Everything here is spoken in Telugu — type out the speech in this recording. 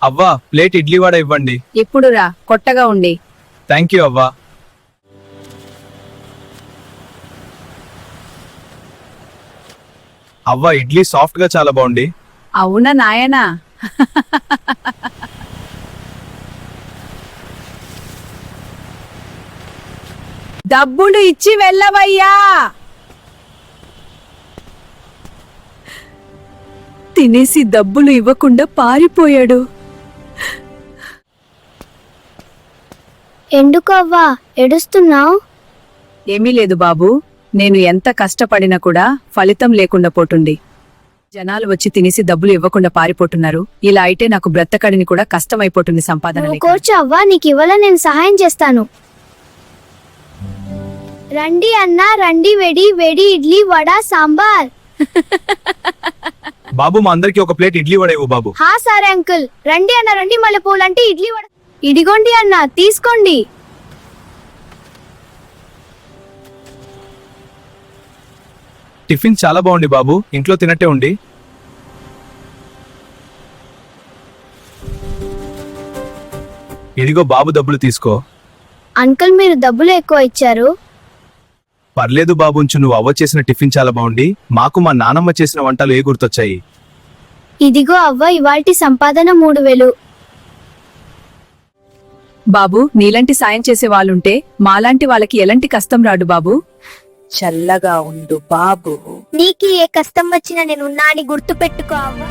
అవ్వా ప్లేట్ ఇడ్లీ వడ ఇవ్వండి. ఇప్పుడు రా, కొట్టగా ఉండి. థ్యాంక్ యూ అవ్వా. అవ్వా ఇడ్లీ సాఫ్ట్ గా చాలా బాగుంది. అవునా నాయనా? డబ్బులు ఇచ్చి వెళ్ళవయ్యా. తినేసి డబ్బులు ఇవ్వకుండా పారిపోయాడు. ఎందుకు అవ్వా ఏడుస్తున్నావు? ఏమీ లేదు బాబు, నేను ఎంత కష్టపడినా కూడా ఫలితం లేకుండా పోతుంది. జనాలు వచ్చి తినేసి డబ్బులు ఇవ్వకుండా పారిపోతున్నారు. ఇలా అయితే నాకు బ్రతకడిని కూడా కష్టమైపోతుంది సంపాదన లేక. కూర్చో అవ్వా, నీకు ఇవాళ నేను సహాయం చేస్తాను. రండి అన్నా రండి, వేడి వేడి ఇడ్లీ వడ సాంబార్. బాబు మా అందరికి ఒక ప్లేట్ ఇడ్లీ వడ ఇవ్వు బాబు. హా సరే అంకుల్. రండి అన్న రండి, మళ్ళీ పూలంటే ఇడ్లీ వడ. ఇడిగోండి అన్న, తీసుకోండి. టిఫిన్ చాలా బాగుంది బాబు, ఇంట్లో తినట్టే ఉండి. ఇదిగో బాబు డబ్బులు తీసుకో. అంకుల్ మీరు డబ్బులు ఎక్కువ ఇచ్చారు. పర్లేదు బాబు ఉంచు, నువ్వు అవ్వ చేసిన టిఫిన్ చాలా బాగుంది. మాకు మా నానమ్మ చేసిన వంటలు ఏ గుర్తొచ్చాయి. ఇదిగో అవ్వ ఇవాల్టి సంపాదన 3000. బాబు నీలాంటి సాయం చేసే వాళ్ళుంటే మాలాంటి వాళ్ళకి ఎలాంటి కష్టం రాడు బాబు. చల్లగా ఉండు బాబు. నీకు ఏ కష్టం వచ్చినా నేను ఉన్నా అని గుర్తు పెట్టుకో అవ్వ.